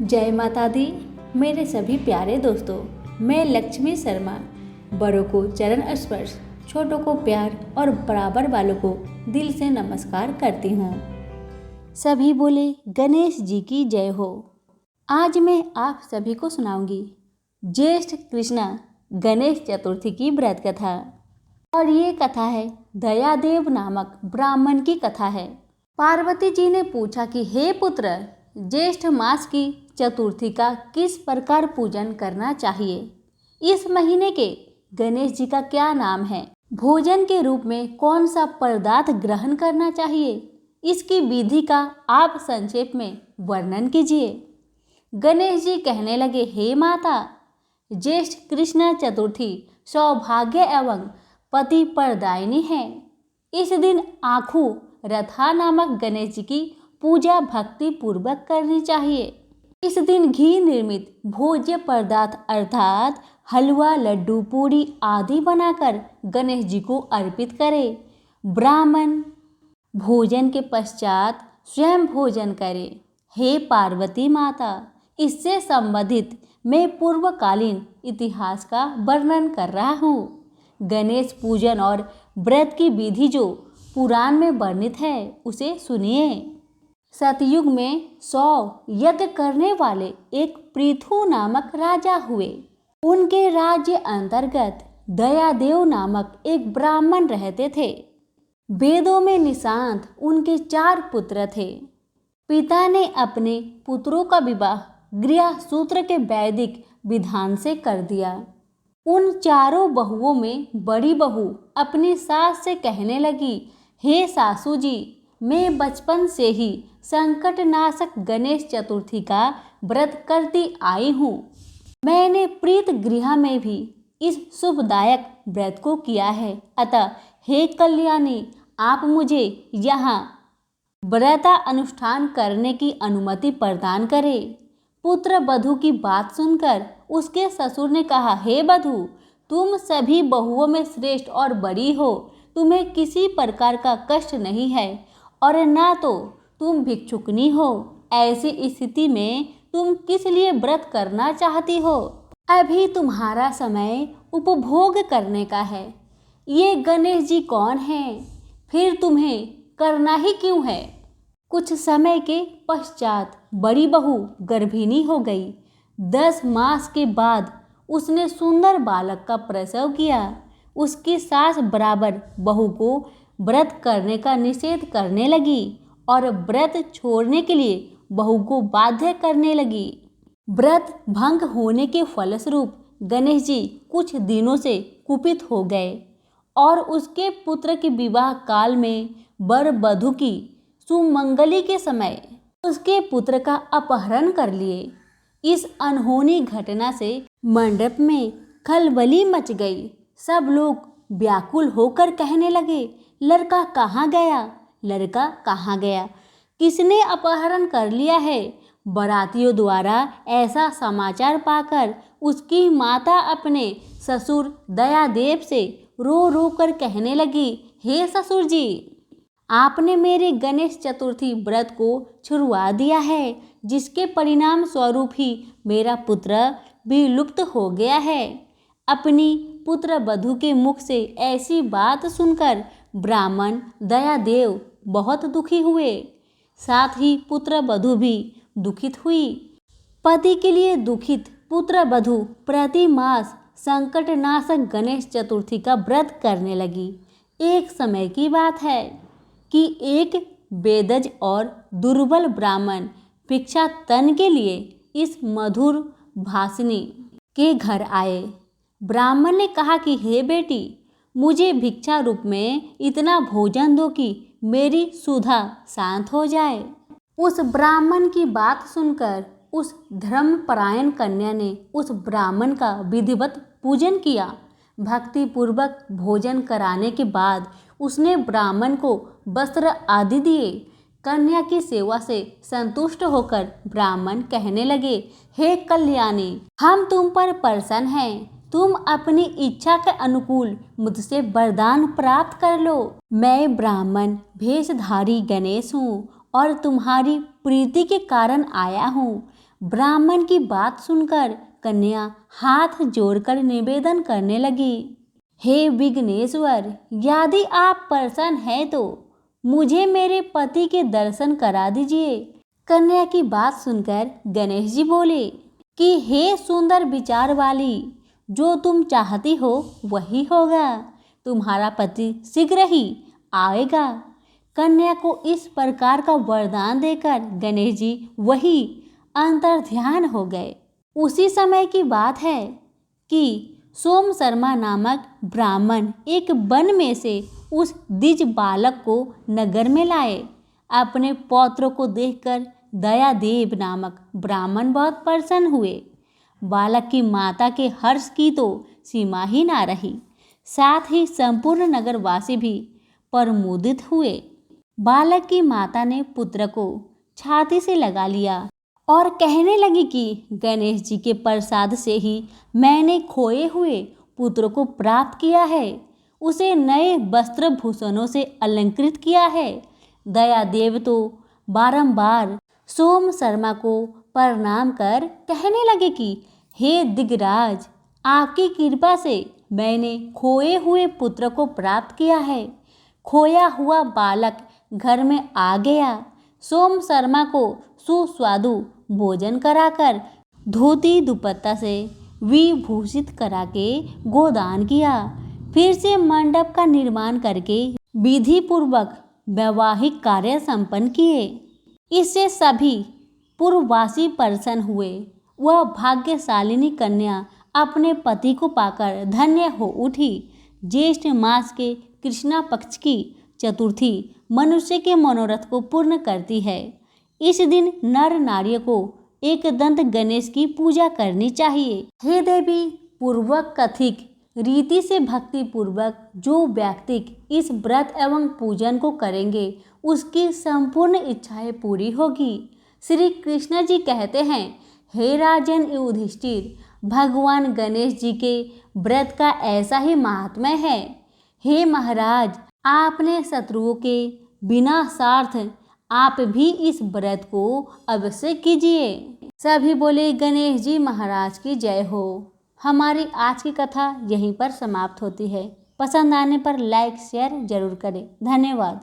जय माता दी। मेरे सभी प्यारे दोस्तों, मैं लक्ष्मी शर्मा बड़ों को चरण स्पर्श, छोटों को प्यार और बराबर वालों को दिल से नमस्कार करती हूँ। सभी बोले गणेश जी की जय हो। आज मैं आप सभी को सुनाऊंगी ज्येष्ठ कृष्णा गणेश चतुर्थी की व्रत कथा। और ये कथा है दयादेव नामक ब्राह्मण की कथा है। पार्वती जी ने पूछा कि हे पुत्र, ज्येष्ठ मास की चतुर्थी का किस प्रकार पूजन करना चाहिए? इस महीने के गणेश जी का क्या नाम है? भोजन के रूप में कौन सा पदार्थ ग्रहण करना चाहिए? इसकी विधि का आप संक्षेप में वर्णन कीजिए। गणेश जी कहने लगे, हे माता, ज्येष्ठ कृष्ण चतुर्थी सौभाग्य एवं पति प्रदायिनी है। इस दिन आखू रथा नामक गणेश जी की पूजा भक्ति पूर्वक करनी चाहिए। इस दिन घी निर्मित भोज्य पदार्थ अर्थात हलवा, लड्डू, पूरी आदि बनाकर गणेश जी को अर्पित करें। ब्राह्मण भोजन के पश्चात स्वयं भोजन करे। हे पार्वती माता, इससे संबंधित मैं पूर्वकालीन इतिहास का वर्णन कर रहा हूँ। गणेश पूजन और व्रत की विधि जो पुराण में वर्णित है उसे सुनिए। सतयुग में 100 यज्ञ करने वाले एक पृथु नामक राजा हुए। उनके राज्य अंतर्गत दयादेव नामक एक ब्राह्मण रहते थे। वेदों में निशांत उनके 4 पुत्र थे। पिता ने अपने पुत्रों का विवाह गृह सूत्र के वैदिक विधान से कर दिया। उन चारों बहुओं में बड़ी बहू अपनी सास से कहने लगी, हे सासू जी, मैं बचपन से ही संकटनाशक गणेश चतुर्थी का व्रत करती आई हूँ। मैंने प्रीत गृह में भी इस शुभदायक व्रत को किया है। अतः हे कल्याणी, आप मुझे यहाँ व्रता अनुष्ठान करने की अनुमति प्रदान करें। पुत्र वधू की बात सुनकर उसके ससुर ने कहा, हे वधू, तुम सभी बहुओं में श्रेष्ठ और बड़ी हो। तुम्हें किसी प्रकार का कष्ट नहीं है और ना तो तुम भिक्षुकनी हो। ऐसी स्थिति में तुम किस लिए व्रत करना चाहती हो? अभी तुम्हारा समय उपभोग करने का है। ये गणेश जी कौन हैं? फिर तुम्हें करना ही क्यों है? कुछ समय के पश्चात बड़ी बहू गर्भिणी हो गई। 10 मास के बाद उसने सुंदर बालक का प्रसव किया। उसकी सास बराबर बहू को व्रत करने का निषेध करने लगी और व्रत छोड़ने के लिए बहू को बाध्य करने लगी। व्रत भंग होने के फलस्वरूप गणेश जी कुछ दिनों से कुपित हो गए और उसके पुत्र के विवाह काल में वर वधू की सुमंगली के समय उसके पुत्र का अपहरण कर लिए। इस अनहोनी घटना से मंडप में खलबली मच गई। सब लोग व्याकुल होकर कहने लगे, लड़का कहाँ गया? लड़का कहाँ गया? किसने अपहरण कर लिया है? बारातियों द्वारा ऐसा समाचार पाकर उसकी माता अपने ससुर दयादेव से रो रो कर कहने लगी, हे ससुर जी, आपने मेरे गणेश चतुर्थी व्रत को छुड़वा दिया है, जिसके परिणाम स्वरूप ही मेरा पुत्र विलुप्त हो गया है। अपनी पुत्र वधू के मुख से ऐसी बात सुनकर ब्राह्मण दयादेव बहुत दुखी हुए। साथ ही पुत्र वधू भी दुखित हुई। पति के लिए दुखित पुत्र वधू प्रति मास संकटनाशक गणेश चतुर्थी का व्रत करने लगी। एक समय की बात है कि एक बेदज और दुर्बल ब्राह्मण भिक्षाटन के लिए इस मधुर भाषिनी के घर आए। ब्राह्मण ने कहा कि हे बेटी, मुझे भिक्षा रूप में इतना भोजन दो कि मेरी सुधा शांत हो जाए। उस ब्राह्मण की बात सुनकर उस धर्मपरायण कन्या ने उस ब्राह्मण का विधिवत पूजन किया। भक्ति पूर्वक भोजन कराने के बाद उसने ब्राह्मण को वस्त्र आदि दिए। कन्या की सेवा से संतुष्ट होकर ब्राह्मण कहने लगे, हे कल्याणी, हम तुम पर प्रसन्न हैं। तुम अपनी इच्छा के अनुकूल मुझसे वरदान प्राप्त कर लो। मैं ब्राह्मण वेशधारी गणेश हूँ और तुम्हारी प्रीति के कारण आया हूँ। ब्राह्मण की बात सुनकर कन्या हाथ जोड़कर निवेदन करने लगी, हे विघ्नेश्वर, यदि आप प्रसन्न हैं तो मुझे मेरे पति के दर्शन करा दीजिए। कन्या की बात सुनकर गणेश जी बोले कि हे सुंदर विचार वाली, जो तुम चाहती हो वही होगा, तुम्हारा पति शीघ्र ही आएगा। कन्या को इस प्रकार का वरदान देकर गणेश जी वही अंतर्ध्यान हो गए। उसी समय की बात है कि सोम शर्मा नामक ब्राह्मण एक वन में से उस द्विज बालक को नगर में लाए। अपने पौत्र को देखकर दयादेव नामक ब्राह्मण बहुत प्रसन्न हुए। बालक की माता के हर्ष की तो सीमा ही ना रही, साथ ही संपूर्ण नगरवासी भी प्रमुदित हुए। बालक की माता ने पुत्र को छाती से लगा लिया और कहने लगी कि गणेश जी के प्रसाद से ही मैंने खोए हुए पुत्र को प्राप्त किया है, उसे नए वस्त्र भूषणों से अलंकृत किया है। दयादेव तो बारंबार सोम शर्मा को प्रणाम कर कहने लगे कि हे दिगराज, आपकी कृपा से मैंने खोए हुए पुत्र को प्राप्त किया है। खोया हुआ बालक घर में आ गया। सोम शर्मा को सुस्वादु भोजन कराकर धोती दुपट्टा से विभूषित करा के गोदान किया। फिर से मंडप का निर्माण करके विधि पूर्वक वैवाहिक कार्य संपन्न किए। इससे सभी पूर्ववासी प्रसन्न हुए। वह भाग्यशालिनी कन्या अपने पति को पाकर धन्य हो उठी। ज्येष्ठ मास के कृष्णा पक्ष की चतुर्थी मनुष्य के मनोरथ को पूर्ण करती है। इस दिन नर नारियों को एक दंत गणेश की पूजा करनी चाहिए। हे देवी, पूर्वक कथित रीति से भक्ति पूर्वक जो व्यक्ति इस व्रत एवं पूजन को करेंगे उसकी संपूर्ण इच्छाएं पूरी होगी। श्री कृष्ण जी कहते हैं, हे राजन युधिष्ठिर, भगवान गणेश जी के व्रत का ऐसा ही महात्म्य है। हे महाराज, आपने शत्रुओं के विनाशार्थ आप भी इस व्रत को अवश्य कीजिए। सभी बोले गणेश जी महाराज की जय हो। हमारी आज की कथा यहीं पर समाप्त होती है। पसंद आने पर लाइक शेयर जरूर करें। धन्यवाद।